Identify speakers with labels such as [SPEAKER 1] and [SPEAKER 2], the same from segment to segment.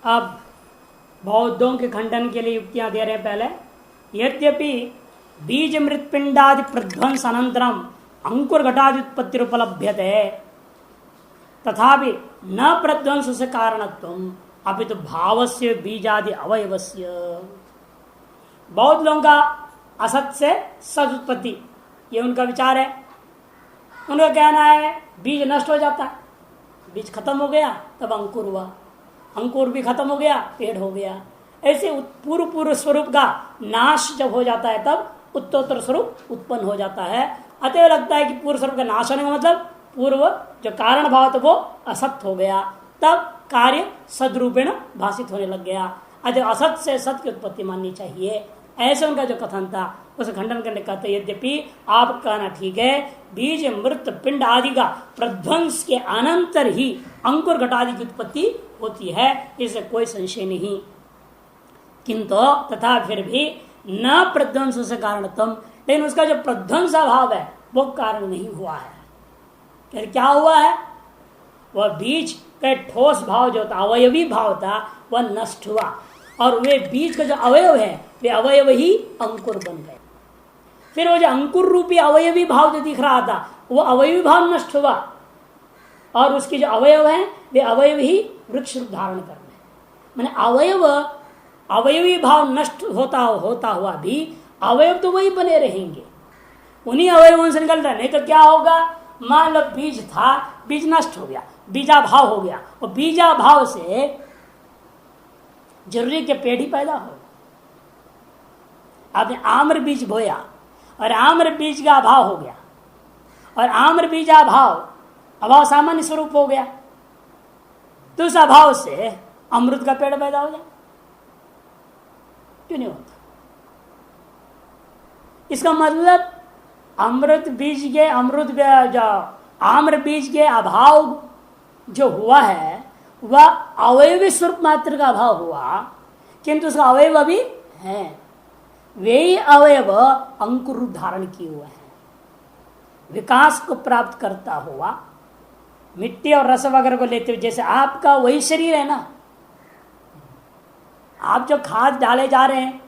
[SPEAKER 1] अब बौद्धों के खंडन के लिए युक्तियां दे रहे हैं। पहले यद्यपि बीज मृतपिंडादि प्रध्वंस अनंतरम अंकुर घटादि उत्पत्ति उपलभ्यते तथापि न प्रध्वंस से कारणत्वम अभी तो भाव से बीजादि अवयवस्य। बौद्ध लोगों का असत से सद उत्पत्ति, ये उनका विचार है। उनका कहना है बीज नष्ट हो जाता है, बीज खत्म हो गया तब अंकुर हुआ, अंकुर भी खत्म हो गया पेड़ हो गया। ऐसे पूर्व स्वरूप का नाश जब हो जाता है तब उत्तरोत्तर स्वरूप उत्पन्न हो जाता है। अतः लगता है कि पूर्व स्वरूप का नाश होने का मतलब पूर्व जो कारण भाव था वो असत हो गया, तब कार्य सदरूपेण भाषित होने लग गया। अतः असत से सत की उत्पत्ति माननी चाहिए, ऐसे उनका जो कथन था उसे खंडन करने कहते। यद्यपि आप कहना ठीक है बीज मृत पिंड आदि का प्रध्वंस के अनंतर ही अंकुर घटादि की उत्पत्ति होती है, इससे कोई संशय नहीं। किंतु तथा फिर भी न प्रध्वंस से कारणतम, लेकिन उसका जो प्रध्वंस भाव है वो कारण नहीं हुआ है। फिर क्या हुआ है? वह बीज का ठोस भाव जो था, अवयवी भाव था, वह नष्ट हुआ और वे बीज का जो अवयव है वे अवयव ही अंकुर बन गए। फिर वो जो अंकुर रूपी अवयवी भाव जो दिख रहा था वो अवयवी भाव नष्ट हुआ और उसके जो अवयव हैं वे अवयव ही वृक्ष रूप धारण कर रहे। माने अवयवी भाव नष्ट होता हुआ भी अवयव तो वही बने रहेंगे, उन्हीं अवयवों से निकल रहे। नहीं तो क्या होगा, मान लो बीज था, बीज नष्ट हो गया, बीजा भाव हो गया, और बीजा भाव से जरूरी के पेड़ ही पैदा हो। आपने आम्र बीज बोया और आम्र बीज का अभाव हो गया और आम्र बीज अभाव सामान्य स्वरूप हो गया, तो उस अभाव से अमृत का पेड़ पैदा हो जाए, क्यों नहीं होता? इसका मतलब आम्र बीज के अभाव जो हुआ है वह अवयवी स्वरूप मात्र का अभाव हुआ, किंतु उसका अवयव अभी है। वे ही अवयव अंकुर रूप धारण किए हुए हैं, विकास को प्राप्त करता हुआ मिट्टी और रस वगैरह को लेते हुए। जैसे आपका वही शरीर है ना, आप जो खाद डाले जा रहे हैं,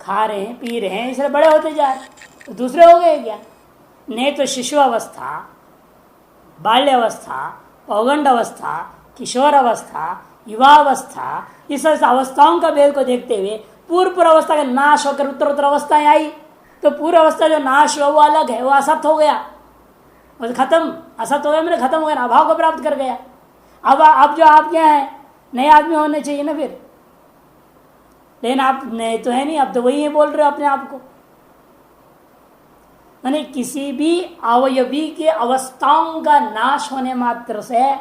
[SPEAKER 1] खा रहे हैं, पी रहे हैं, इसलिए बड़े होते जा रहे हैं, तो दूसरे हो गए क्या? नहीं तो शिशु अवस्था, बाल्य अवस्था, पौगंड अवस्था, किशोर अवस्था, युवा अवस्था, इस अवस्थाओं का भेद को देखते हुए पूर्व अवस्था का नाश होकर उत्तर अवस्थाएं आई, तो पूर्व अवस्था जो नाश हुआ वो अलग है, वो असत हो गया, वो खत्म, असत हो गया मैंने खत्म हो गया, अभाव को प्राप्त कर गया। अब जो आप क्या है, नए आदमी होने चाहिए ना फिर, लेकिन आप नए तो है नहीं, अब तो वही है बोल रहे हो अपने आप को। यानी किसी भी अवयवी के अवस्थाओं का नाश होने मात्र से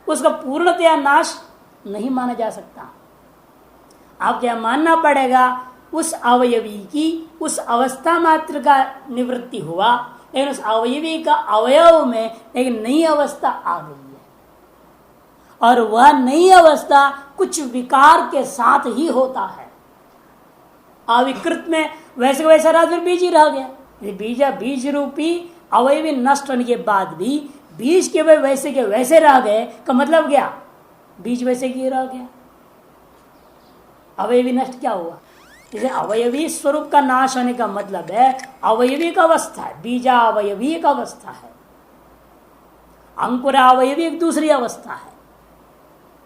[SPEAKER 1] उसका पूर्णतया नाश नहीं माना जा सकता। आप क्या मानना पड़ेगा, उस अवयवी की उस अवस्था मात्र का निवृत्ति हुआ, लेकिन उस अवयवी का अवयव में एक नई अवस्था आ गई है और वह नई अवस्था कुछ विकार के साथ ही होता है। अविकृत में वैसे वैसा रहा, फिर बीज ही रह गया। बीज रूपी अवयवी नष्ट होने के बाद भी बीज के वैसे के वैसे रह गए का मतलब क्या, बीज वैसे की रह गया, अवयवी नष्ट क्या हुआ? जैसे अवयवी स्वरूप का नाश होने का मतलब है अवयवी का अवस्था है, बीजा अवयवी एक अवस्था है, अंकुरा अवयवी एक दूसरी अवस्था है।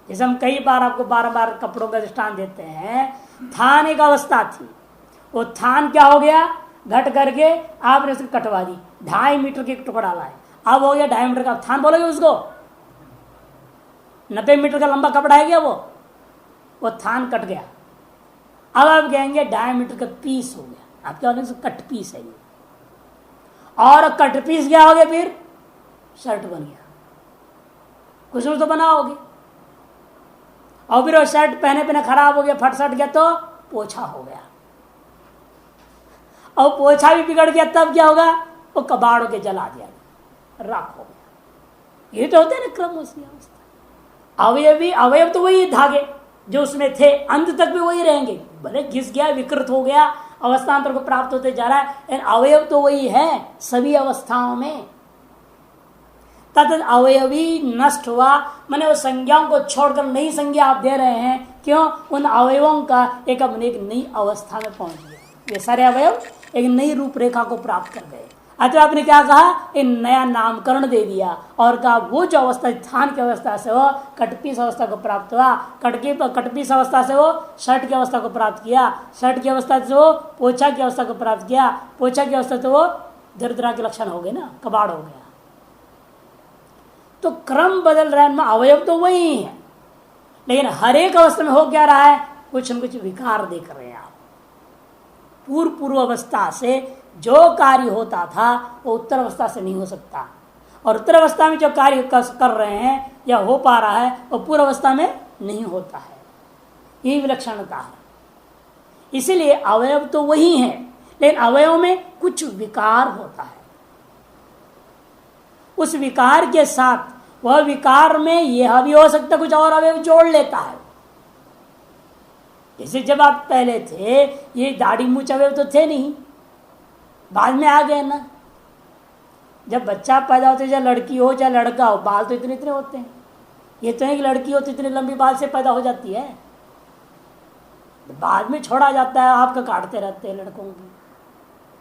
[SPEAKER 1] जैसे हम कई बार आपको बार कपड़ों का दृष्टांत देते हैं, थान एक अवस्था थी, वो थान क्या हो गया, घट करके आपने उसको कटवा दी, 2.5 मीटर के टुकड़ा लाए, अब हो गया 2.5 मीटर का थान बोलोगे उसको? 90 मीटर का लंबा कपड़ा है क्या वो थान कट गया। अब आप कहेंगे 2.5 मीटर का पीस हो गया, आप क्या बोलेंगे कट पीस है ये, और कट पीस क्या हो गया, फिर शर्ट बन गया, कुछ तो बनाओगे, और फिर वो शर्ट पहने खराब हो गया, फट सट गया तो पोछा हो गया, और पोछा भी बिगड़ गया तब क्या होगा, वो कबाड़ के जला दिया, राख हो गया। ये तो होते ना क्रम उसकी अवस्था। अवयव तो वही धागे जो उसमें थे, अंत तक भी वही रहेंगे, भले घिस गया, विकृत हो गया, अवस्थांतर को प्राप्त होते जा रहा है, लेकिन अवयव तो वही है सभी अवस्थाओं में। तद अवयवी नष्ट हुआ, मैंने उस संज्ञाओं को छोड़कर नई संज्ञा आप दे रहे हैं। क्यों? उन अवयवों का एक अपने एक नई अवस्था में पहुंच गया। ये सारे अवयव एक नई रूपरेखा को प्राप्त कर गए। अतः आपने क्या कहा? एक नया नामकरण दे दिया और कहा वो जो अवस्था स्थान की अवस्था से वो कटपीस अवस्था को प्राप्त हुआ, कटपीस अवस्था से वो शर्ट की अवस्था को प्राप्त किया, शर्ट की अवस्था से वो पोछा की अवस्था को प्राप्त किया, पोछा की अवस्था से वो दरिद्रा के लक्षण हो गए ना, कबाड़ हो गया। तो क्रम बदल रहा है, अवयव तो वही है, लेकिन हर एक अवस्था में हो क्या रहा है? कुछ न कुछ विकार देख रहे हैं आप। पूर्व अवस्था से जो कार्य होता था वो उत्तर अवस्था से नहीं हो सकता, और उत्तर अवस्था में जो कार्य कर रहे हैं या हो पा रहा है वो पूर्व अवस्था में नहीं होता है। यही विलक्षणता है। इसीलिए अवयव तो वही है, लेकिन अवयव में कुछ विकार होता है। उस विकार के साथ वह विकार में यह भी हो सकता, कुछ और अवयव जोड़ लेता है। जैसे जब आप पहले थे ये दाढ़ी मूछ अवयव तो थे नहीं, बाद में आ गए ना। जब बच्चा पैदा होता है, चाहे लड़की हो चाहे लड़का हो, बाल तो इतने इतने होते हैं। ये तो है कि लड़की हो तो इतनी लंबी बाल से पैदा हो जाती है, बाद में छोड़ा जाता है। आपका काटते रहते हैं लड़कों की,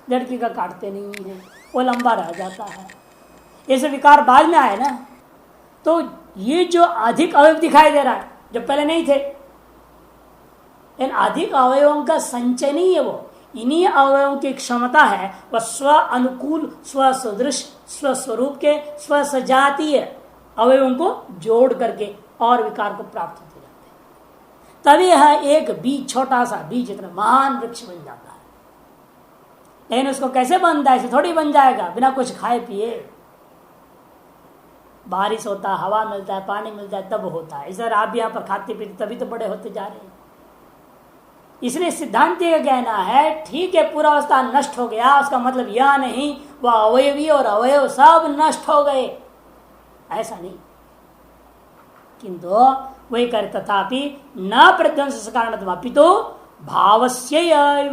[SPEAKER 1] लड़की का काटते नहीं है, वो लंबा रह जाता है। ऐसे विकार बाद में आए ना। तो ये जो अधिक अवयव दिखाई दे रहा है जो पहले नहीं थे, इन अधिक अवयवों का संचय नहीं है, वो इन्हीं अवयवों की क्षमता है। वह स्व अनुकूल, स्व सदृश, स्व स्वरूप के, स्व सजातीय अवयवों को जोड़ करके और विकार को प्राप्त होते जाते हैं। तभी यह एक बीज, छोटा सा बीज इतना महान वृक्ष बन जाता है। लेकिन उसको कैसे बनता है? ऐसे थोड़ी बन जाएगा बिना कुछ खाए पिए। बारिश होता है, हवा मिलता है, पानी मिलता है, तब होता है। इधर आप भी यहाँ पर खाते पीते तभी तो बड़े होते जा रहे हैं। इसलिए सिद्धांत का कहना है ठीक है पूरा अवस्था नष्ट हो गया, उसका मतलब यह नहीं वह अवयवी और अवयव सब नष्ट हो गए, ऐसा नहीं। किंतु वही कर तथापि न प्रध्वंस कारण अपितु भावस्य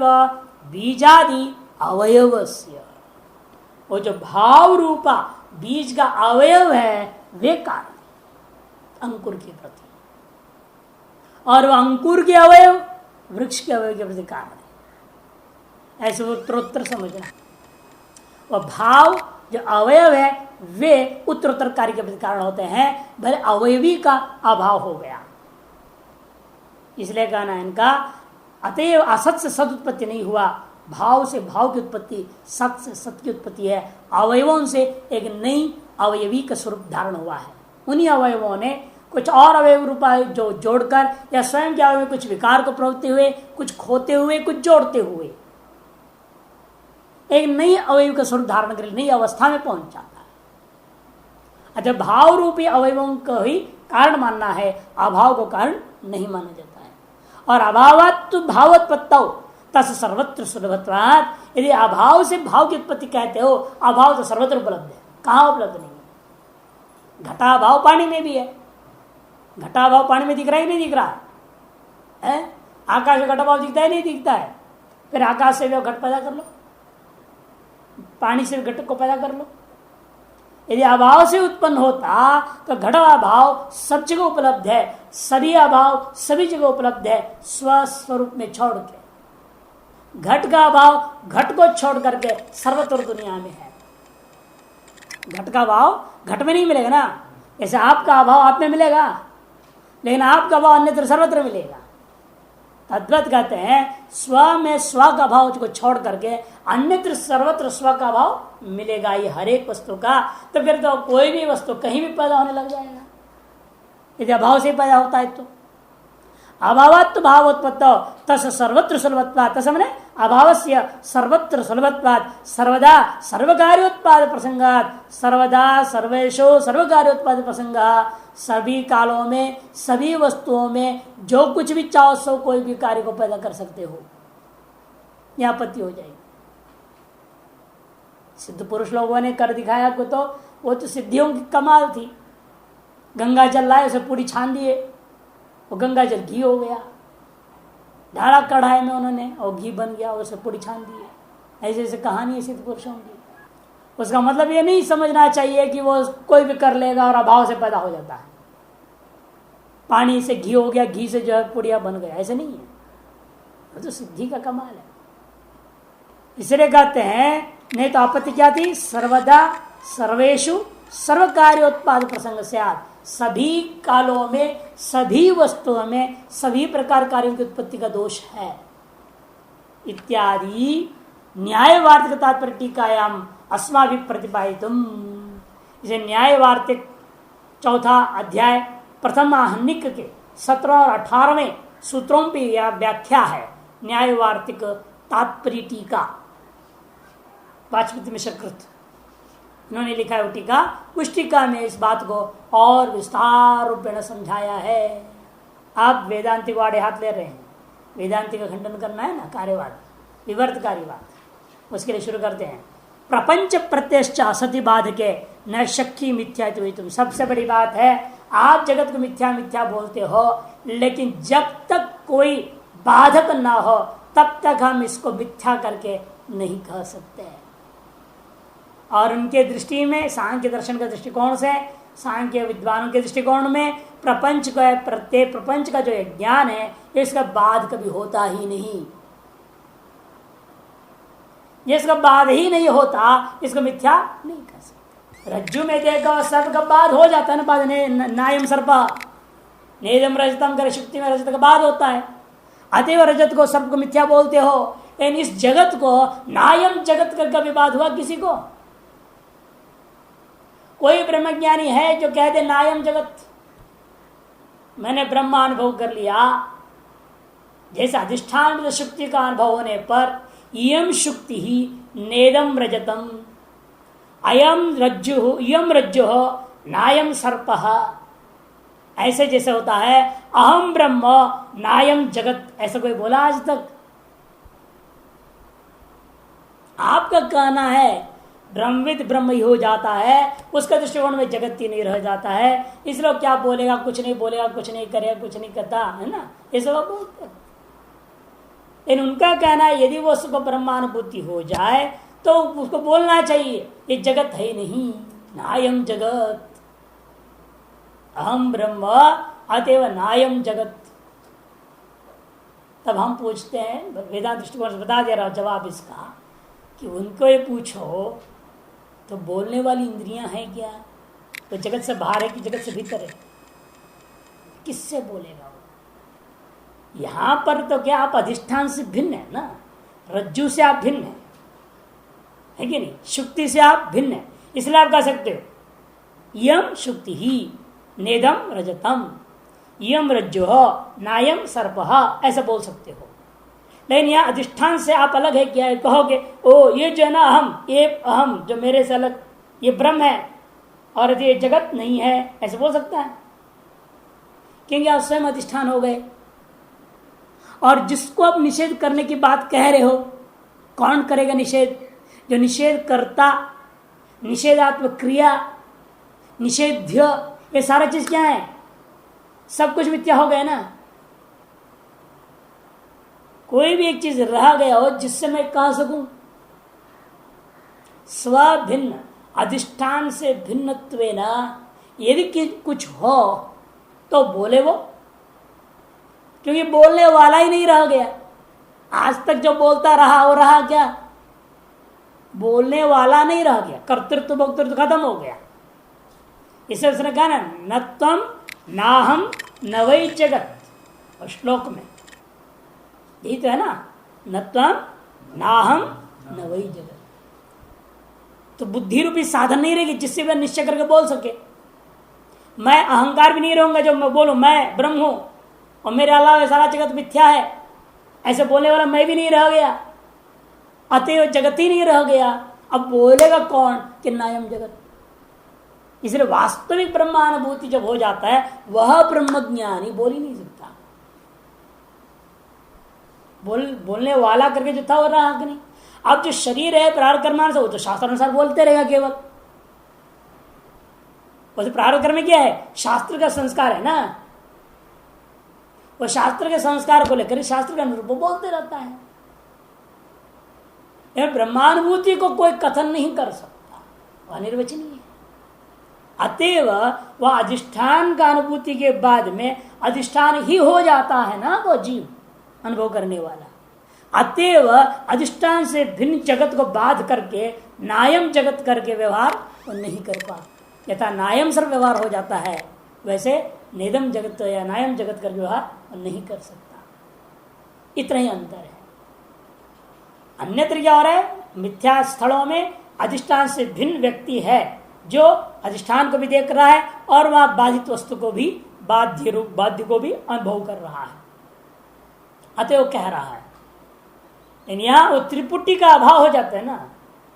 [SPEAKER 1] बीजादि अवयवस्य, वो जो भाव रूपा बीज का अवयव है वे कारण अंकुर के प्रति, और वह अंकुर के अवयव वृक्ष के अवयव के प्रति कारण है। ऐसे उत्तरोत्तर समझना। वह भाव जो अवयव है वे उत्तरोत्तर कार्य के प्रति कारण होते हैं, भले अवयवी का अभाव हो गया। इसलिए कहना है इनका अतएव असत से सत उत्पत्ति नहीं हुआ, भाव से भाव की उत्पत्ति, सत से सत की उत्पत्ति है। अवयवों से एक नई अवयवी का स्वरूप धारण हुआ है। उन्हीं अवयवों ने कुछ और अवयव रूपा जो जोड़कर या स्वयं के अवयव कुछ विकार को प्रवृत्ति हुए, कुछ खोते हुए, कुछ जोड़ते हुए एक नई अवयव का स्वरूप धारण कर नई अवस्था में पहुंच जाता है। अच्छा, भाव रूपी अवयवों को ही कारण मानना है, अभाव को कारण नहीं माना जाता है। और अभावत्व भावोत्पत्तौ तस् सर्वत्र सुलभत्वात्, यदि अभाव से भाव की उत्पत्ति कहते हो, अभाव तो सर्वत्र उपलब्ध है, कहां उपलब्ध नहीं है? घटाभाव पानी में भी है। घटाभाव पानी में दिख रहा है नहीं दिख रहा है? आकाश में घटाभाव दिखता है नहीं दिखता है? फिर आकाश से भी घट पैदा कर लो, पानी से भी घट को पैदा कर लो। यदि अभाव से उत्पन्न होता तो घट अभाव सब जगह उपलब्ध है, सभी अभाव सभी जगह उपलब्ध है, स्वस्वरूप में छोड़ के। घट का अभाव घट को छोड़ करके सर्वत्र दुनिया में है। घट का अभाव घट में नहीं मिलेगा ना, जैसे आपका अभाव आप में मिलेगा, लेकिन आपका अभाव अन्यत्र सर्वत्र मिलेगा। तद्वत कहते हैं स्व में स्व का भाव को छोड़ करके अन्यत्र सर्वत्र स्व का भाव मिलेगा ये हर एक वस्तु का। तो फिर तो कोई भी वस्तु कहीं भी पैदा होने लग जाएगा, यदि अभाव से पैदा होता है तो। अभावत्व भावोत्पत्तो तस् सर्वत्र सुलभत्वात्, तस् मैंने अभावस्य सर्वत्र सुलभत्वात् सर्वदा सर्वकार्योत्पाद प्रसंगात्, सर्वदा सर्वेषु सर्वकार्योत्पाद प्रसंगात्, सभी कालों में सभी वस्तुओं में जो कुछ भी चाहो सो कोई भी कार्य को पैदा कर सकते हो, यह आपत्ति हो जाएगी। सिद्ध पुरुष लोगों ने कर दिखाया को, तो वो तो सिद्धियों की कमाल थी। गंगा जल लाए, उसे पूरी छान दिए, वो गंगा जल घी हो गया। ढाला कढ़ाई में उन्होंने और घी बन गया, उसे पूरी छान दिए। ऐसे ऐसे कहानी है सिद्ध पुरुषों की। उसका मतलब ये नहीं समझना चाहिए कि वो कोई भी कर लेगा और अभाव से पैदा हो जाता है। पानी से घी हो गया, घी से जो है पुड़िया बन गया, ऐसे नहीं है। वो तो सिद्धि का कमाल है। इसलिए कहते हैं, नहीं तो आपत्ति क्या थी, सर्वदा सर्वेशु सर्व कार्योत्पाद प्रसंग से सभी कालों में सभी वस्तुओं में सभी प्रकार कार्यों की उत्पत्ति का दोष है इत्यादि न्याय वार्तिक तात्पर्य टीकायाम अस्माभि प्रतिपादितुम। इसे न्याय वार्तिक चौथा अध्याय प्रथम आहनिक के 17 और 18वें सूत्रों पर यह व्याख्या है। न्याय वार्तिक तात्पर्य टीका वाचस्पति मिश्र कृत उन्होंने लिखा है टीका। उस टीका में इस बात को और विस्तार रूप में समझाया है। आप वेदांति वाड़े हाथ ले रहे हैं, वेदांति का खंडन करना है ना, कार्यवाद विवर्तकारीवाद, उसके लिए शुरू करते हैं। प्रपंच प्रत्यक्ष असति बाधके न शक्ति मिथ्या। तुम सबसे बड़ी बात है, आप जगत को मिथ्या मिथ्या बोलते हो, लेकिन जब तक कोई बाधक ना हो तब तक हम इसको मिथ्या करके नहीं कह सकते। और उनके दृष्टि में, सांख्य दर्शन के दृष्टिकोण से, सांख्य विद्वानों के दृष्टिकोण में प्रपंच का प्रत्येक प्रपंच का जो ज्ञान है इसका बाध कभी होता ही नहीं। जिसका बाध ही नहीं होता इसको मिथ्या नहीं कर सकते। रज्जु में देखो सर्प का बाध हो जाता है ना, बाद नायम सर्पा नेदम रजतम कर शुक्ति में रजत का बाध होता है। अतएव रजत को सर्प को मिथ्या बोलते हो, लेकिन इस जगत को नायम जगत कर कभी बाध हुआ किसी को? कोई ब्रह्मज्ञानी है जो कहते नायम जगत, मैंने ब्रह्मा अनुभव कर लिया, जैसे अधिष्ठान में शुक्ति का अनुभव होने पर इयम शुक्ति ही नेदम रजतम अयम रज्जु इयम रज्जु नायम सर्प, ऐसे जैसे होता है अहम ब्रह्म नायम जगत, ऐसा कोई बोला आज तक? आपका कहना है ब्रह्मविद ब्रह्म ही हो जाता है, उसका दृष्टिकोण में जगत ही नहीं रह जाता है, इसलिए क्या बोलेगा, कुछ नहीं बोलेगा, कुछ नहीं करेगा, कुछ नहीं करता है ना, ये सब आप बोलते हैं। इन उनका कहना है यदि वो उसको ब्रह्मानुभूति हो जाए तो उसको बोलना चाहिए ये जगत है नहीं, नायम जगत, अहम ब्रह्म अतएव नायम जगत। तब हम पूछते हैं, वेदांत दृष्टिकोण से बता दे रहा हूं जवाब इसका, कि उनको ये पूछो तो बोलने वाली इंद्रियां हैं क्या? तो जगत से बाहर है कि जगत से भीतर है? किससे बोलेगा वो? यहां पर तो क्या आप अधिष्ठान से भिन्न है ना, रज्जु से आप भिन्न है कि नहीं, शुक्ति से आप भिन्न है, इसलिए आप कह सकते हो यम शुक्ति ही नेदम रजतम यम रज्जु नायम सर्प, ऐसा बोल सकते हो। लेकिन यह अधिष्ठान से आप अलग है क्या है? कहोगे ओ ये जो है ना अहम, ये अहम जो मेरे से अलग ये ब्रह्म है और ये जगत नहीं है, ऐसे बोल सकता है? क्योंकि आप स्वयं अधिष्ठान हो गए। और जिसको आप निषेध करने की बात कह रहे हो, कौन करेगा निषेध? जो निषेध करता, निषेधात्मक क्रिया, निषेध्य, ये सारा चीज क्या है? सब कुछ मिथ्या हो गया ना। कोई भी एक चीज रह गया हो जिससे मैं कह सकूं स्वभिन्न अधिष्ठान से भिन्नत्वेन यदि कुछ हो तो बोले वो, क्योंकि बोलने वाला ही नहीं रह गया। आज तक जो बोलता रहा वो रहा क्या? बोलने वाला नहीं रह गया, कर्तृत्व भोक्तृत्व खत्म हो गया। इसे उसने कहा ना न तम नाहम न वै जगत, और श्लोक में यही तो है ना, न तम नाहम न वै जगत। तो बुद्धि रूपी साधन नहीं रहेगी जिससे वह निश्चय करके बोल सके। मैं अहंकार भी नहीं रहूंगा जो मैं बोलूं मैं ब्रह्म हूं और मेरे अलावा सारा जगत मिथ्या है, ऐसे बोलने वाला मैं भी नहीं रह गया, अतएव जगत ही नहीं रह गया। अब बोलेगा कौन कि नायम जगत? इसलिए वास्तविक ब्रह्मानुभूति जब हो जाता है वह ब्रह्मज्ञानी बोल ही नहीं सकता। बोलने वाला करके जो था वो रहा कि नहीं। अब जो शरीर है प्रारब्ध कर्म से वो तो शास्त्र अनुसार बोलते रहेगा केवल। वो प्रारब्ध कर्म क्या है? शास्त्र का संस्कार है ना, वो शास्त्र के संस्कार को लेकर शास्त्र के अनुरूप बोलते रहता है। ब्रह्मानुभूति को कोई कथन नहीं कर सकता। अनिर्वचनीय है। अतएव वह अधिष्ठान का अनुभूति के बाद में अधिष्ठान ही हो जाता है ना वो जीव अनुभव करने वाला। अतएव अधिष्ठान से भिन्न जगत को बाध करके नायम जगत करके व्यवहार वो नहीं कर पा। यथा नायम सर्व व्यवहार हो जाता है वैसे नेदम जगत या नायम जगत कर व्यवहार वो नहीं कर सकता। इतना ही अंतर है। अन्यत्र क्या हो रहा है, मिथ्या स्थलों में अधिष्ठान से भिन्न व्यक्ति है जो अधिष्ठान को भी देख रहा है और वह बाधित वस्तु को भी बाध्य रूप बाध्य को भी अनुभव कर रहा है। अतः वो कह रहा है, लेकिन यहां वो त्रिपुटी का अभाव हो जाता है ना।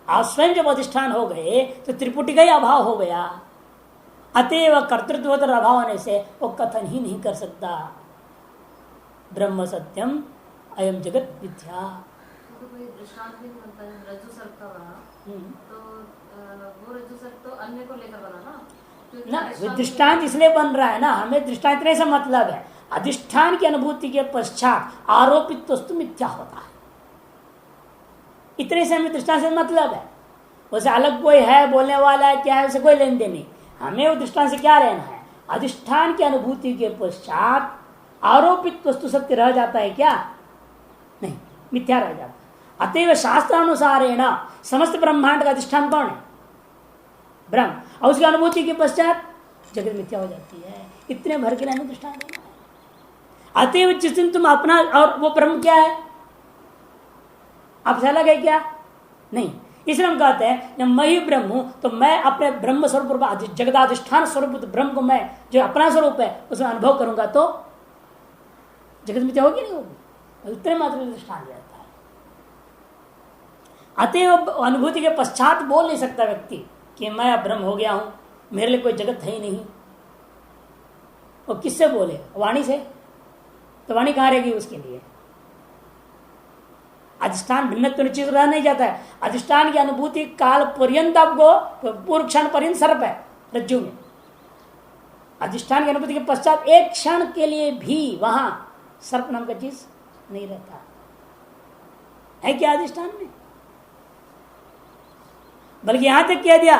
[SPEAKER 1] आप स्वयं जब अधिष्ठान हो गए तो त्रिपुटी का ही अभाव हो गया। अतएव कर्तृत्वोत्तर अभाव होने से वो कथन ही नहीं कर सकता ब्रह्म सत्यम अयम जगत मिथ्या।
[SPEAKER 2] तो कोई दृष्टांत भी बनता है, रज्जु सर्प का बना तो वो रज्जु सर्प तो अन्य को लेकर बना ना
[SPEAKER 1] दृष्टांत इसलिए बन रहा है ना, हमें दृष्टांत इतने से मतलब है अधिष्ठान की अनुभूति के पश्चात आरोपित वस्तु मिथ्या होता है। इतने से हमें दृष्टांत से मतलब है। वैसे अलग कोई है बोलने वाला है क्या है उसे कोई लेन देन नहीं। हमें वो दृष्टांत से क्या लेना है, अधिष्ठान की अनुभूति के पश्चात आरोपित वस्तु सत्य रह जाता है क्या, नहीं, मिथ्या रह जाता है। अतएव शास्त्रानुसारेण समस्त ब्रह्मांड का अधिष्ठान कौन है, ब्रह्म, और उसकी अनुभूति के पश्चात जगत मिथ्या हो जाती है। इतने भर के लिए हमें दृष्टांत देना है। अतएव जिस दिन तुम अपना, और वो ब्रह्म क्या है आपसे अलग है क्या, नहीं। इसलिए हम कहते हैं जब मैं ही ब्रह्म हूं तो मैं अपने ब्रह्म स्वरूप जगदाधिष्ठान स्वरूप ब्रह्म को मैं जो अपना स्वरूप है उसमें अनुभव करूंगा तो जगत मिथ्या होगी नहीं होगी, उतने मात्र दृष्टांत जाता है। अतएव अनुभूति के पश्चात बोल नहीं सकता व्यक्ति कि मैं अब ब्रह्म हो गया हूं, मेरे लिए कोई जगत है ही नहीं। वो किससे बोले, वाणी से, तो वाणी कहां रहेगी उसके लिए। अधिष्ठान भिन्न तो निश्चित रह नहीं जाता है। अधिष्ठान की अनुभूति काल पर्यंत आपको पूर्व क्षण पर्यंत सर्प है रज्जु में। अधिष्ठान की अनुभूति के पश्चात एक क्षण के लिए भी वहां सर्प नाम का चीज नहीं रहता है क्या अधिष्ठान में। बल्कि यहां तक कह दिया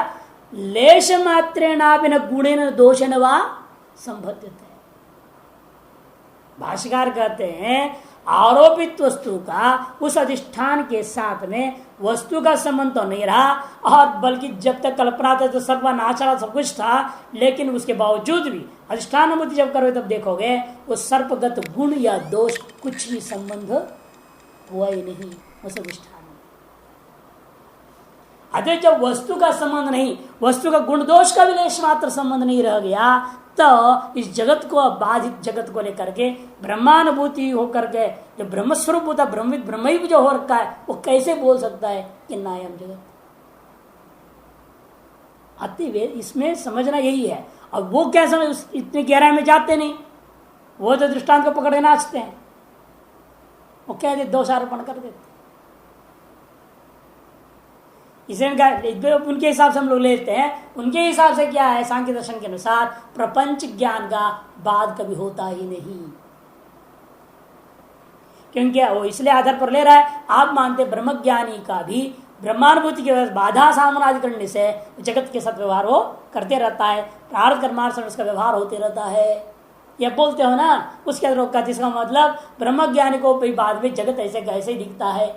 [SPEAKER 1] लेश मात्रेणापि न गुणेन दोषेन वा संबद्धते। भाष्यकार कहते हैं आरोपित वस्तु का उस अधिष्ठान के साथ में वस्तु का संबंध तो नहीं रहा, और बल्कि जब तक कल्पना था तो सर्वनाचारा सब कुछ था, लेकिन उसके बावजूद भी अधिष्ठान अनुभूति जब करोगे तब देखोगे वो सर्पगत गुण या दोष कुछ भी संबंध हुआ ही नहीं उस अधिष्ठान। अतः जब वस्तु का संबंध नहीं, वस्तु का गुण दोष का भी लेश मात्र संबंध नहीं रह गया, तो इस जगत को बाधित जगत को लेकर के ब्रह्मानुभूति होकर के जो ब्रह्मस्वरूप होता ब्रह्मित ब्रह्म जो हो रखा है वो कैसे बोल सकता है कि नायम जगत। अतिवेद इसमें समझना यही है। अब वो क्या समझ, इतने गहराई में जाते नहीं, वो तो दृष्टांत को पकड़ के नाचते हैं, वो कह दे दोषारोपण कर देते। इसे उनके हिसाब से हम लोग लेते हैं, उनके हिसाब से क्या है, सांख्य दर्शन के अनुसार प्रपंच ज्ञान का बाद कभी होता ही नहीं। क्योंकि वो इसलिए आधार पर ले रहा है, आप मानते ब्रह्मज्ञानी का भी ब्रह्मानुभूति के बाधा सामना करने से जगत के साथ व्यवहार वो करते रहता है, प्रारब्ध कर्मार्थ से उसका व्यवहार होते रहता है। यह बोलते हो ना, उसके अंदर रोका, जिसका मतलब ब्रह्मज्ञानी को भी बाद में जगत ऐसे कैसे दिखता है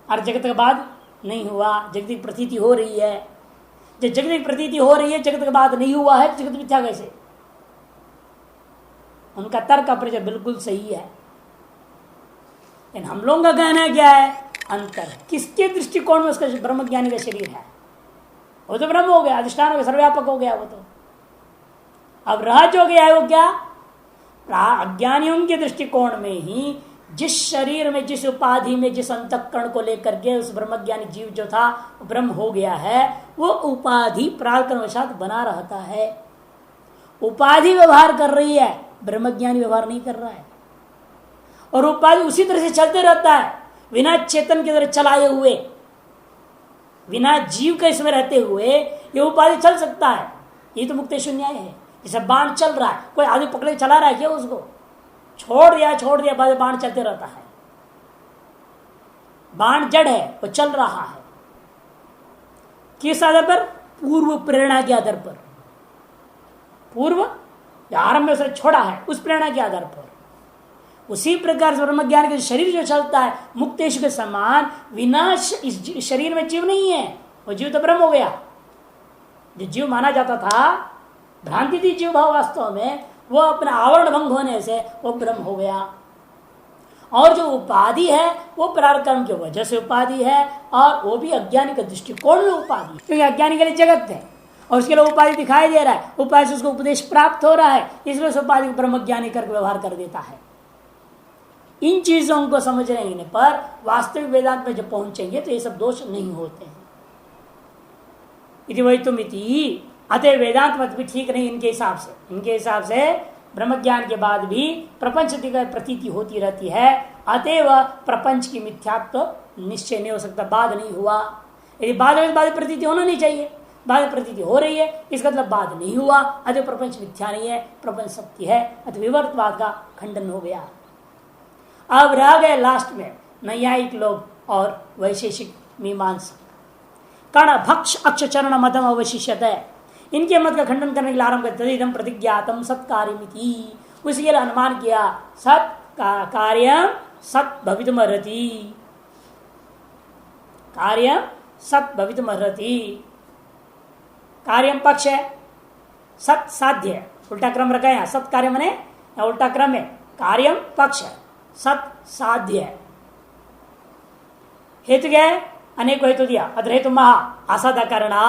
[SPEAKER 1] और जगत के बाद नहीं हुआ, जगत की प्रतीति हो रही है। जब जगत की प्रतीति हो रही है, जगत के बाद नहीं हुआ है, जगत मिथ्या कैसे। उनका तर्क अपरिचय बिल्कुल सही है, लेकिन हम लोगों का कहना क्या है, अंतर किसके दृष्टिकोण में उसका ब्रह्मज्ञानी का शरीर है, वो तो ब्रह्म हो गया, अधिष्ठान हो गया, सर्वव्यापक हो गया वो तो। अब रह जो गया है वो क्या, अज्ञानियों के दृष्टिकोण में ही जिस शरीर में, जिस उपाधि में, जिस अंतःकरण को लेकर के उस ब्रह्मज्ञानी जीव जो था ब्रह्म हो गया है, वो उपाधि प्रारब्धवशात बना रहता है। उपाधि व्यवहार कर रही है, ब्रह्मज्ञानी व्यवहार नहीं कर रहा है। और उपाधि उसी तरह से चलते रहता है, बिना चेतन के तरह चलाए हुए, बिना जीव के इसमें रहते हुए ये उपाधि चल सकता है। ये तो मुक्तेश्वर न्याय है। जैसे बाण चल रहा है, कोई आदमी पकड़े चला रहा है क्या, उसको छोड़ दिया बाद बाण चलते रहता है। बाण जड़ है, वो चल रहा है। किस आधार पर? पूर्व प्रेरणा के आधार पर। पूर्व आरंभ से छोड़ा है उस प्रेरणा के आधार पर। उसी प्रकार से ब्रह्म ज्ञान के शरीर जो चलता है मुक्तेश के समान, विनाश इस शरीर में जीव नहीं है, वो जीव तो ब्रह्म हो गया। जो जीव माना जाता था, भ्रांति थी जीव भाव, वास्तव में वो अपना आवरण भंग होने से वो ब्रह्म हो गया। और जो उपाधि है वो प्रारब्ध कर्म की वजह से उपाधि है, और वो भी अज्ञानी के दृष्टिकोण में उपाधि है, क्योंकि अज्ञानी के लिए जगत है और उसके लिए उपाधि दिखाई दे रहा है, उपाधि से उसको उपदेश प्राप्त हो रहा है, इसलिए उस उपाधि को ब्रह्म ज्ञानी करके व्यवहार कर देता है। इन चीजों को समझ लेने पर वास्तविक वेदांत में जब पहुंचेंगे तो ये सब दोष नहीं होते हैं। इति वही तुम इति, अतः वेदांत मत भी ठीक नहीं इनके हिसाब से। इनके हिसाब से ब्रह्म ज्ञान के बाद भी प्रपंच की प्रतीति होती रहती है, अतएव प्रपंच की मिथ्यात्व तो निश्चय नहीं हो सकता, बाद नहीं हुआ। यदि बाद प्रतीति होना नहीं चाहिए, बाद प्रतीति हो रही है, इसका मतलब बाद नहीं हुआ, अतः प्रपंच मिथ्या नहीं है, प्रपंच सत्य है, अतः विवर्तवाद का खंडन हो गया। अब रह गए लास्ट में नैयायिक लोग और वैशेषिक मीमांसा। कर्ण भक्ष अक्ष चरण मतम अवशिष्यत है, इनके मत का खंडन करने के लिए आरंभ करते तदिदं प्रतिज्ञातम सत्कार्यमिति, उसी के लिए अनुमान किया सत कार्य सत भवितुमर्हति, कार्य सत भवितुमर्हति। कार्यम पक्ष है, सत साध्य है, उल्टा क्रम रखा है, सत कार्य मने उल्टा क्रम है, कार्यम पक्ष है, सत साध्य है। हेतु क्या है? अनेक हेतु दिया, अत्र हेतु महा असद करना,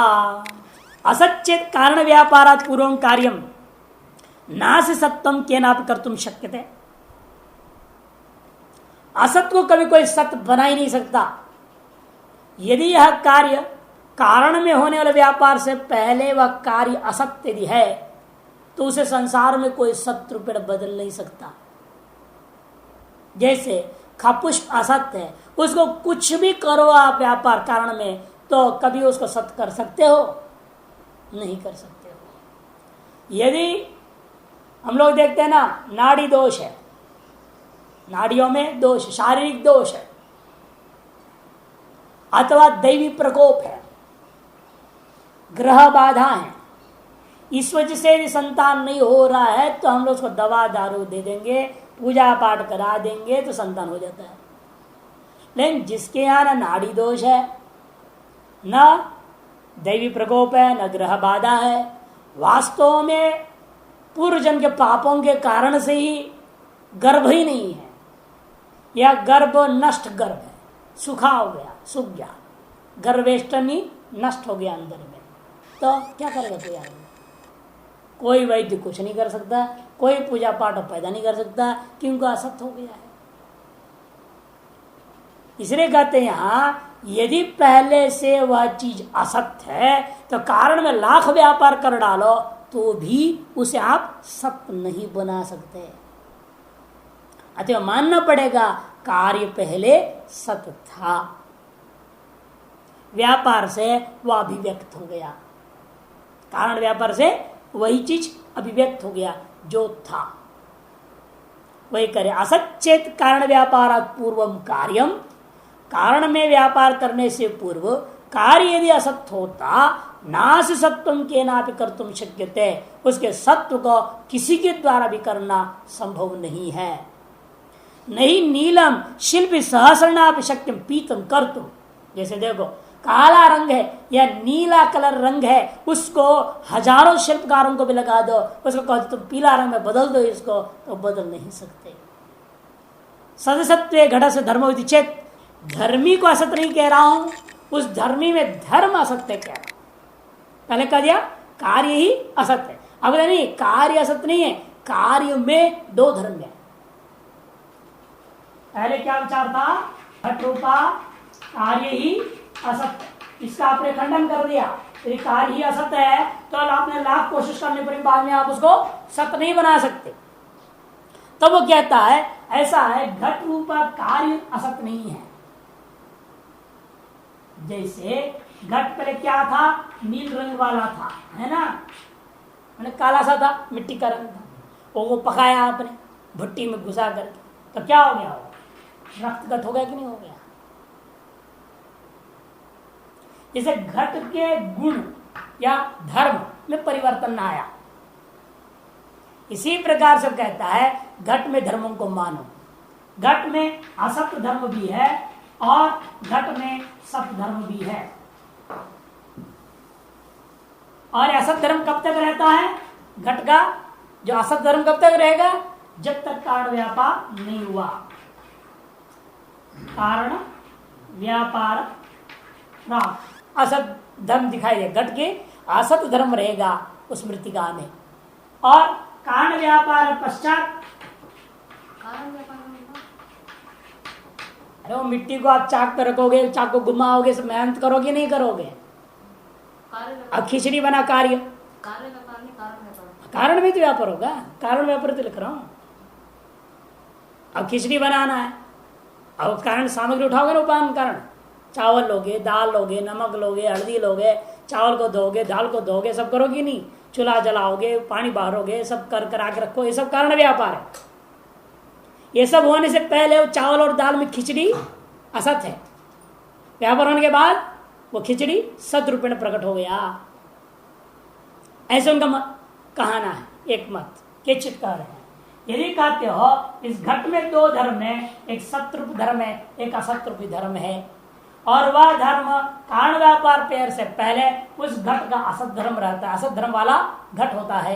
[SPEAKER 1] असच्चेत कारण व्यापारात् पूर्वं कार्यम नासि सत्वम केनापि कर्तुम शक्यते। असत को कभी कोई सत्य बना ही नहीं सकता। यदि यह कार्य कारण में होने वाले व्यापार से पहले वह कार्य असत्य यदि है तो उसे संसार में कोई सत्य रूपेण बदल नहीं सकता। जैसे खपुष्प असत्य है, उसको कुछ भी करो आप व्यापार कारण में तो कभी उसको सत्य कर सकते हो? नहीं कर सकते हो। यदि हम लोग देखते हैं ना, नाड़ी दोष है, नाड़ियों में दोष, शारीरिक दोष है, अथवा दैवी प्रकोप है, ग्रह बाधा है, इस वजह से यदि संतान नहीं हो रहा है तो हम लोग उसको दवा दारू दे देंगे, पूजा पाठ करा देंगे तो संतान हो जाता है। लेकिन जिसके यहाँ न नाड़ी दोष है, न दैवी प्रकोप है, न ग्रह बाधा है, वास्तव में पूर्व जन्म के पापों के कारण से ही गर्भ ही नहीं है, या गर्भ नष्ट गर्भ है, सूखा हो गया, सूख गया, गर्भेष्टन ही नष्ट हो गया अंदर में, तो क्या करेगा कोई आदमी? कोई वैद्य कुछ नहीं कर सकता, कोई पूजा पाठ पैदा नहीं कर सकता, क्योंकि असत्य हो गया है। इसलिए कहते हैं यहां, यदि पहले से वह चीज असत्य है तो कारण में लाख व्यापार कर डालो तो भी उसे आप सत्य नहीं बना सकते। अतः मानना पड़ेगा कार्य पहले सत्य था, व्यापार से वह अभिव्यक्त हो गया, कारण व्यापार से वही चीज अभिव्यक्त हो गया जो था वही करे। असच्चेत कारण व्यापारात् पूर्वम कार्यम, कारण में व्यापार करने से पूर्व कार्य यदि असत्य होता, नासि सत्वम केनापि कर्तुम शक्यते, उसके सत्व को किसी के द्वारा भी करना संभव नहीं है। नहीं नीलम शिल्पी सहस्रणापि शक्यम पीतम कर्तुम, जैसे देखो काला रंग है या नीला कलर रंग है, उसको हजारों शिल्पकारों को भी लगा दो, उसको कहो तुम पीला रंग में बदल दो इसको, तो बदल नहीं सकते। सदसत्वे घट से धर्म चेत, धर्मी को असत्य नहीं कह रहा हूं, उस धर्मी में धर्म असत्य कह रहा हूं। पहले कह दिया कार्य ही असत्य है, अब नहीं, कार्य असत्य नहीं है, कार्य में दो धर्म है। पहले क्या विचार था? घट रूपा कार्य ही असत्य, इसका आपने खंडन कर दिया। यदि कार्य ही असत्य है तो आपने लाख कोशिश करने पर बाद में आप उसको सत्य नहीं बना सकते। तब वो कहता है ऐसा है, घट रूपा कार्य असत्य नहीं है। जैसे घट पहले क्या था? नील रंग वाला था, है ना, मैंने काला सा था, मिट्टी का रंग था, वो पकाया आपने भट्टी में घुसा करके, तो क्या हो गया? रक्तगत हो गया कि नहीं हो गया? जैसे घट के गुण या धर्म में परिवर्तन न आया, इसी प्रकार से कहता है घट में धर्मों को मानो। घट में असत धर्म भी है और घट में सत धर्म भी है। और असत धर्म कब तक रहता है? घट का जो असत धर्म कब तक रहेगा? जब तक कारण व्यापार नहीं हुआ। कारण व्यापार असत धर्म दिखाई दे, घट के असत धर्म रहेगा उस मृतिका में। और कारण व्यापार पश्चात,
[SPEAKER 2] कारण व्यापार होगा।
[SPEAKER 1] अरे वो मिट्टी को आप चाक पर रखोगे, चाक को घुमाओगे, सब मेहनत करोगे नहीं करोगे? अब खिचड़ी बना कार्य,
[SPEAKER 2] कार्य व्यापार नहीं, कारण व्यापार।
[SPEAKER 1] कारण में तो व्यापार होगा, कारण व्यापार तो लिख रहा हूं। अब खिचड़ी बनाना है, अब कारण सामग्री उठाओगे ना, उपादान कारण चावल लोगे, दाल लोगे, नमक लोगे, हल्दी लोगे, चावल को धोगे, दाल को धोगे, सब करोगे नहीं, चूल्हा जलाओगे, पानी बहारोगे, सब कर करा के रखो, ये सब कारण व्यापार है। ये सब होने से पहले वो चावल और दाल में खिचड़ी असत है, व्यापार होने के बाद वो खिचड़ी सत रूप में प्रकट हो गया। ऐसे उनका कहना है, एक मत के चित कह रहे हैं। यदि कहते हो इस घट में दो धर्म है, एक सतरूप धर्म है, एक असतरूपी धर्म है, और वह धर्म कारण व्यापार पेड़ से पहले उस घट का असत धर्म रहता है, असत धर्म वाला घट होता है,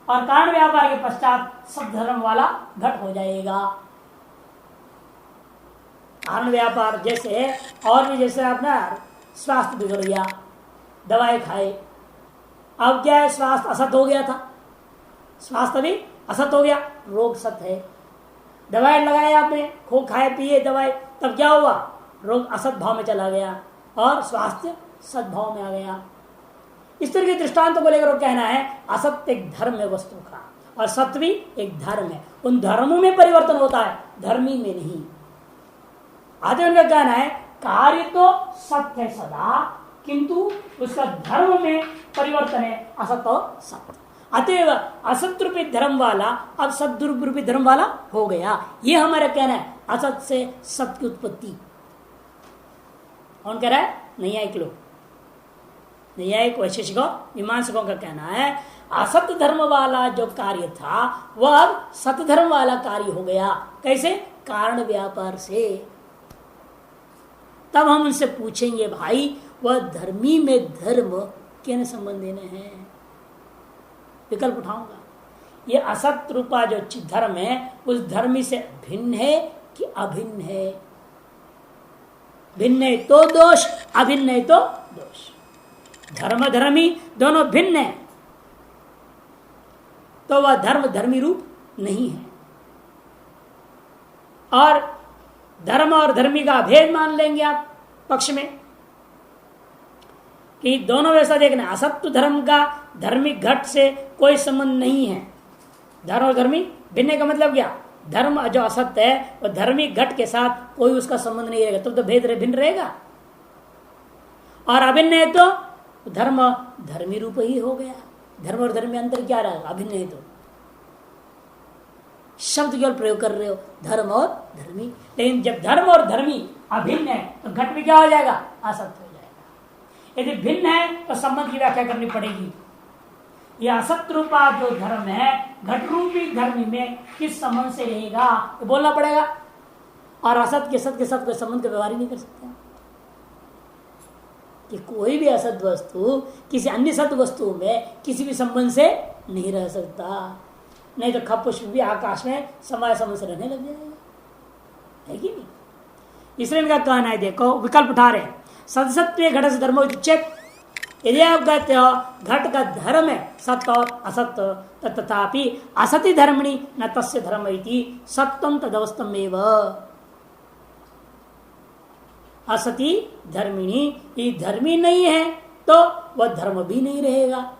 [SPEAKER 1] और कारण व्यापार के पश्चात सत धर्म वाला घट हो जाएगा। कारण व्यापार जैसे और भी, जैसे अपना स्वास्थ्य बिगड़ गया, दवाई खाए, अब क्या है, स्वास्थ्य असत हो गया था, स्वास्थ्य भी असत हो गया, रोग सत है। दवाई लगाए आपने, खूब खाए पिए दवाई, तब क्या हुआ, रोग असत भाव में चला गया और स्वास्थ्य सद्भाव में आ गया। इस तरह के दृष्टांत को लेकर कहना है असत्य एक धर्म है वस्तु का, और सत्य भी एक धर्म है। उन धर्मों में परिवर्तन होता है, धर्मी में नहीं। आगे उनका कहना है कार्य तो सत्य है सदा, किंतु उसका धर्म में परिवर्तन है, असत और सत्य। अतएव असत रूपी धर्म वाला अब सत रूपी धर्म वाला हो गया। ये हमारा कहना है, असत से सत्य की उत्पत्ति। कौन कह रहा है? नैयायिक लोग, नैयायिक वैशेषिकों मीमांसकों का कहना है असत धर्म वाला जो कार्य था वह अब सत धर्म वाला कार्य हो गया। कैसे? कारण व्यापार से। तब हम उनसे पूछेंगे भाई वह धर्मी में धर्म किन संबंध देने हैं? विकल्प उठाऊंगा। ये असत रूपा जो धर्म है उस धर्मी से भिन्न है कि अभिन्न है? भिन्न है तो दोष, अभिन्न है तो दोष। धर्म धर्मी दोनों भिन्न है तो वह धर्म धर्मी रूप नहीं है। और धर्म और धर्मी का भेद मान लेंगे आप पक्ष में कि दोनों वैसा देखना, असत्य धर्म का धर्मी घट से कोई संबंध नहीं है। धर्म और धर्मी भिन्न का मतलब क्या? धर्म जो असत्य है वह धर्मी घट के साथ कोई उसका संबंध नहीं रहेगा, तो भेद भिन्न रहेगा। और अभिन्न है तो धर्म धर्मी रूप ही हो गया। धर्म और धर्म में अंतर क्या रहेगा? अभिन्न है तो शब्द केवल प्रयोग कर रहे हो धर्म और धर्मी, लेकिन जब धर्म और धर्मी अभिन्न है तो घट में क्या हो जाएगा? असत्य हो जाएगा। यदि भिन्न है तो संबंध की व्याख्या करनी पड़ेगी। यह असत रूपा जो धर्म है घट रूपी धर्मी में किस संबंध से रहेगा तो बोलना पड़ेगा। और असत के सत कोई संबंध का व्यवहार ही नहीं कर सकते कि कोई भी असत वस्तु किसी अन्य सत वस्तु में किसी भी संबंध से नहीं रह सकता, नहीं तो खप पुष्प भी आकाश में समय समय से रहने लग जाएगा, है कि नहीं? इसलिए इनका कहना है, देखो विकल्प उठा रहे हैं। सदसत्व घट से धर्मो चेत, यदि आप कहते हो घट का धर्म है सत्य और असत्य, तथापि असति धर्मणि न तस्य धर्म इति सत्यम तदवस्थम एव। असति धर्मिणी, ये धर्मी नहीं है तो वह धर्म भी नहीं रहेगा।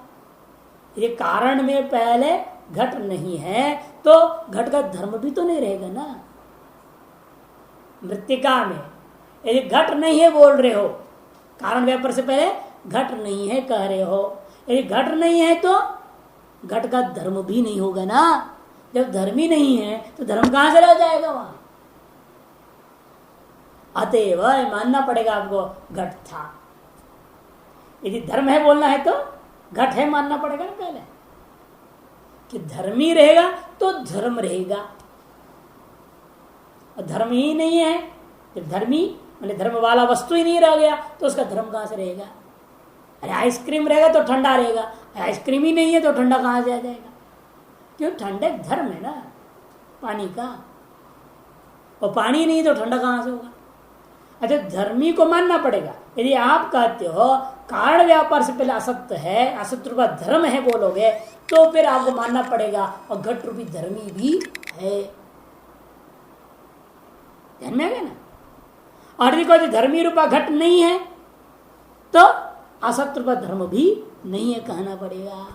[SPEAKER 1] ये कारण में पहले घट नहीं है तो घट का धर्म भी तो नहीं रहेगा ना। मृत्तिका में यदि घट नहीं है बोल रहे हो, कारण व्यापार से पहले घट नहीं है कह रहे हो, यदि घट नहीं है तो घट का धर्म भी नहीं होगा ना। जब धर्मी नहीं है तो धर्म कहां से रह जाएगा वहां? अतएव मानना पड़ेगा आपको घट था। यदि धर्म है बोलना है तो घट है मानना पड़ेगा ना पहले, कि धर्मी रहेगा तो धर्म रहेगा, और धर्म ही नहीं है, जब धर्मी मैंने धर्म वाला वस्तु ही नहीं रह गया तो उसका धर्म कहां से रहेगा? अरे आइसक्रीम रहेगा तो ठंडा रहेगा, आइसक्रीम ही नहीं है तो ठंडा कहां से आ जाएगा? क्यों? ठंडा एक धर्म है ना पानी का, और पानी नहीं तो ठंडा कहां से होगा? अच्छा, धर्मी को मानना पड़ेगा। यदि आप कहते हो कारण व्यापार से पहले असत्य है, असत्य रूपा धर्म है बोलोगे, तो फिर आपको मानना पड़ेगा और घट रूपी धर्मी भी है। ध्यान में आ गया ना? और यदि कोई धर्मी रूपा घट नहीं है तो असत्य रूपा धर्म भी नहीं है कहना पड़ेगा।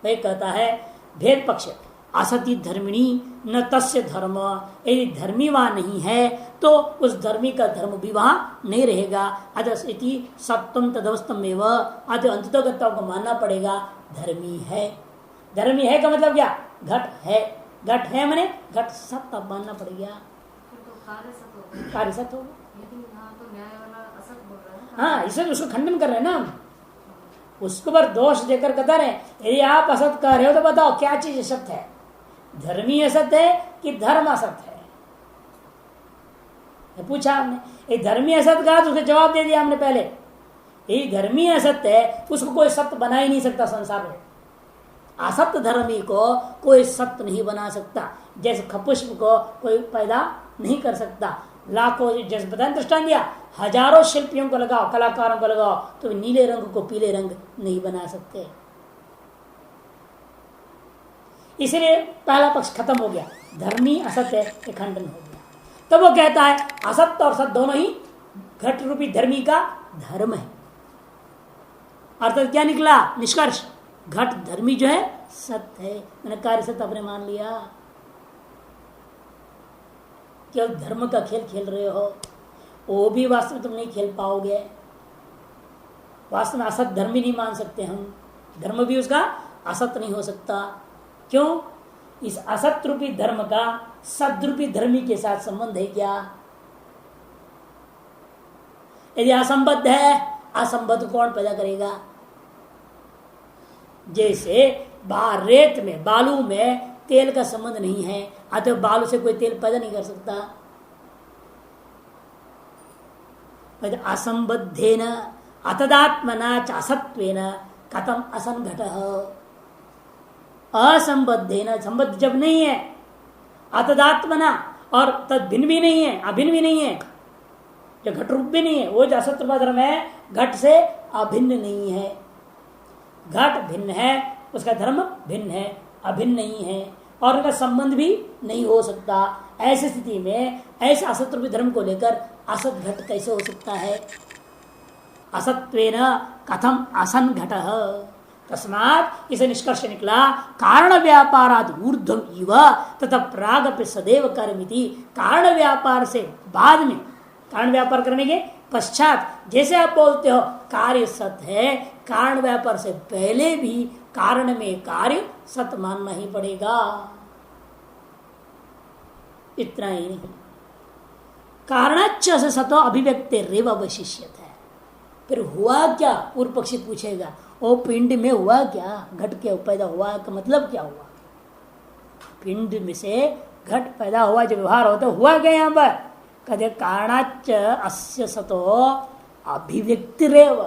[SPEAKER 1] वह कहता है भेद पक्ष, असति धर्मिणी न तस्य धर्म, यदि धर्मी वहां नहीं है तो उस धर्मी का धर्म भी वहां नहीं रहेगा। अदि सत्वम तदवस्थम एवं अद अंततोगता को मानना पड़ेगा धर्मी है। धर्मी है का मतलब क्या? घट है, घट है माने घट सत्य मानना पड़ेगा, कार्य सत्य होगा। हाँ, इसे उसको खंडन कर रहे हैं ना, उसको पर दोष देकर कहता रहे यदि आप असत कह रहे हो तो बताओ क्या चीज असत है? धर्मी असत है कि धर्म असत है? पूछा हमने, ये धर्मी असत कहा तो उसका जवाब दे दिया हमने पहले। यही धर्मी असत है, उसको कोई सत्य बना ही नहीं सकता संसार में। असत्य धर्मी को कोई सत्य नहीं बना सकता, जैसे खपुष्प को कोई पैदा नहीं कर सकता। लाखों, जैसे बताया दृष्टांत दिया, हजारों शिल्पियों को लगाओ, कलाकारों को लगाओ, तो नीले रंग को पीले रंग नहीं बना सकते। इसलिए पहला पक्ष खत्म हो गया, धर्मी असत्य है खंडन हो गया। तब वो कहता है असत्य और सत्य दोनों ही घट रूपी धर्मी का धर्म है। अर्थात क्या निकला निष्कर्ष? घट धर्मी जो है सत्य है। मैंने कार्य सत्य अपने मान लिया। केवल धर्म का खेल खेल रहे हो, वो भी वास्तव में तुम नहीं खेल पाओगे। वास्तव में असत धर्म ही नहीं मान सकते हम, धर्म भी उसका असत नहीं हो सकता। क्यों? इस असत रूपी धर्म का सद्रूपी धर्मी के साथ संबंध है क्या? यदि असंबद्ध है, असंबद्ध कौन पैदा करेगा? जैसे रेत में, बालू में तेल का संबंध नहीं है, अतः बालू से कोई तेल पैदा नहीं कर सकता। असंबद्धेन अतदात्मना च असत्वेन कथम असंघटः। असंबद्धेन, संबद्ध जब नहीं है, अतदात्मना और तद भिन्न भी नहीं है, अभिन्न भी नहीं है, जो घट रूप भी नहीं है, वो जो असत रूपा धर्म है घट से अभिन्न नहीं है। घट भिन्न है, उसका धर्म भिन्न है, अभिन्न नहीं है, और उनका संबंध भी नहीं हो सकता। ऐसी स्थिति में ऐसे असत रूपी धर्म को लेकर असत घट कैसे हो सकता है? असत्वेन कथम असंघटः। तस्मात् इसे निष्कर्ष निकला कारण व्यापाराद ऊर्ध्वम इव तथा प्रागप्य सदैव कर्मिति। कारण व्यापार से बाद में, कारण व्यापार करने के पश्चात, जैसे आप बोलते हो कार्य सत्य है, कारण व्यापार से पहले भी कारण में कार्य सत्य मानना ही पड़ेगा। इतना ही नहीं, कारणाच्च से सतो अभिव्यक्ति रेव अवशिष्यत है। फिर हुआ क्या? पूर्व पक्षी पूछेगा, ओ पिंड में हुआ क्या? घट के पैदा हुआ का मतलब क्या हुआ? पिंड में से घट पैदा हुआ, जो व्यवहार होता हुआ क्या यहाँ पर? कहते कारणाच्च अस्य सतो अभिव्यक्ति रेव।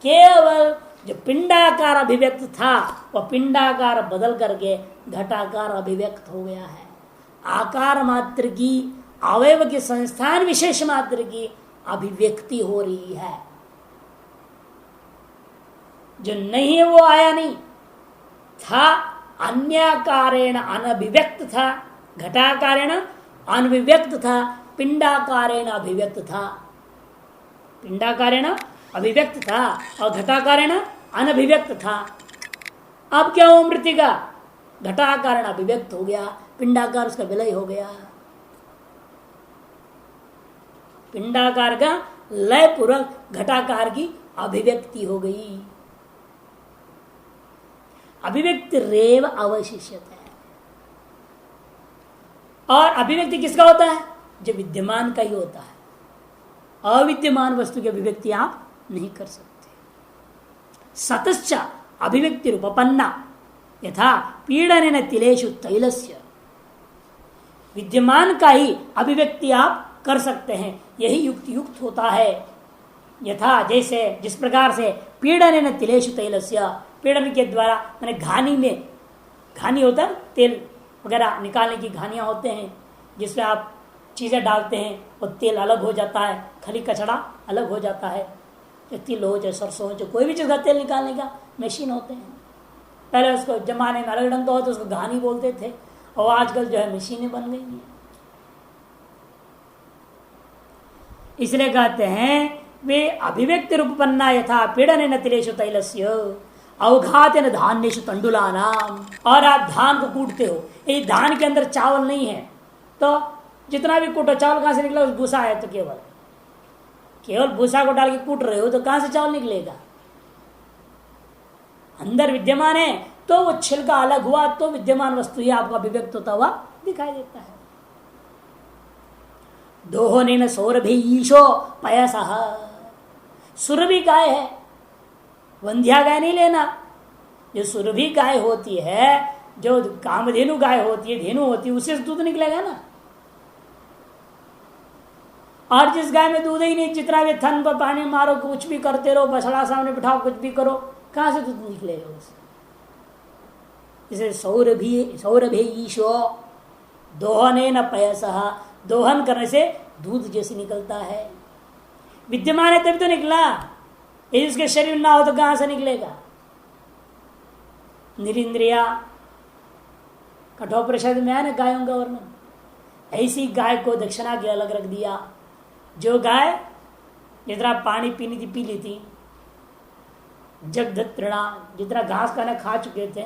[SPEAKER 1] केवल जो पिंडाकार अभिव्यक्त था वह पिंडाकार बदल करके घटाकार अभिव्यक्त हो गया है। आकार मात्र की, अवयव के संस्थान विशेष मात्र की अभिव्यक्ति हो रही है। जो नहीं है वो आया नहीं था, अन्याकारेण अनभिव्यक्त था, घटाकारेण अनभिव्यक्त था, पिंडाकारेण अभिव्यक्त था। पिंडाकारेण अभिव्यक्त था और घटाकारेण अनभिव्यक्त था। अब क्या हो? मृतिका घटाकारण अभिव्यक्त हो गया, पिंडाकार उसका विलय हो गया। पिंडाकार का लय पूर्वक घटाकार की अभिव्यक्ति हो गई। अभिव्यक्ति रेव अवशिष्यत है। और अभिव्यक्ति किसका होता है? जो विद्यमान का ही होता है। अविद्यमान वस्तु की अभिव्यक्ति आप नहीं कर सकते। सतश्च अभिव्यक्ति रूपपन्ना यथा पीड़न तिलेषु तैलस्य, विद्यमान का ही अभिव्यक्ति आप कर सकते हैं, यही युक्त होता है। यथा जैसे जिस प्रकार से पीड़न तिलेषु तैलस्य, पीड़न के द्वारा मैंने घानी में, घानी होता है तेल वगैरह निकालने की घानियां होते हैं जिसमें आप चीजें डालते हैं और तेल अलग हो जाता है, खली कचड़ा अलग हो जाता है। चाहे तिल हो चाहे सरसों हो चाहे कोई भी चीज का तेल निकालने का मशीन होते हैं। पहले उसको जमाने में अलग ढंग का होता, उसको घानी बोलते थे, और आजकल जो है मशीनें बन गई हैं। इसलिए कहते हैं वे अभिव्यक्ति रूपन्ना यथा पीड़न तिलेषु तैलस्य अवघातेन धान्येषु तंडुलानाम। और आप धान को कूटते हो, ये धान के अंदर चावल नहीं है तो जितना भी कूटो चावल कहां से निकला, उस भूसा है तो केवल भूसा को डाल के कूट रहे हो तो कहां से चावल निकलेगा। अंदर विद्यमान है तो वो छिलका अलग हुआ तो विद्यमान वस्तु ही आपको अभिव्यक्त होता हुआ दिखाई देता है। दोहोने न सौरभि ईशो पयसः, सुरभि गाय है, वंध्या गाय नहीं लेना। जो सुरभि गाय होती है, जो कामधेनु गाय होती है, धेनु होती है, उससे दूध निकलेगा ना। और जिस गाय में दूध ही नहीं, जितना भी थन पर पानी मारो, कुछ भी करते रहो, बछड़ा सामने बिठाओ, कुछ भी करो, कहां से दूध निकलेगा उससे। इसे सौरभे ईशो दोहने न पयसः, दोहन करने से दूध जैसे निकलता है। विद्यमान है तभी तो निकला, यदि उसके शरीर ना हो तो कहां से निकलेगा। निरिंद्रिया कठोपनिषद में है ना गायों का वर्णन। ऐसी गाय को दक्षिणा के अलग रख दिया, जो गाय जितना पानी पीनी थी पी ली थी, जगदत्रणा जितना घास खाना खा चुके थे,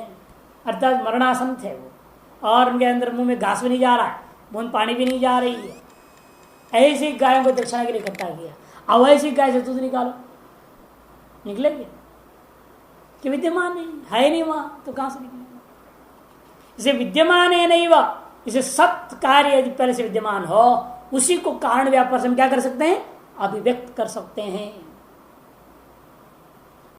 [SPEAKER 1] अर्थात मरणासन थे वो, और उनके अंदर मुंह में घास भी नहीं जा रहा है, बूंद पानी भी नहीं जा रही है, ऐसी गायों को दक्षिणा के लिए इकट्ठा किया। अब ऐसी गाय से दूध निकालो, निकलेंगे कि विद्यमान नहीं है, नहीं वहां तो कहां से निकलेगा। इसे विद्यमान है नहीं वह, इसे सत्य कार्य यदि पहले से विद्यमान हो, उसी को कारण व्यापार से हम क्या कर सकते हैं, अभिव्यक्त कर सकते हैं।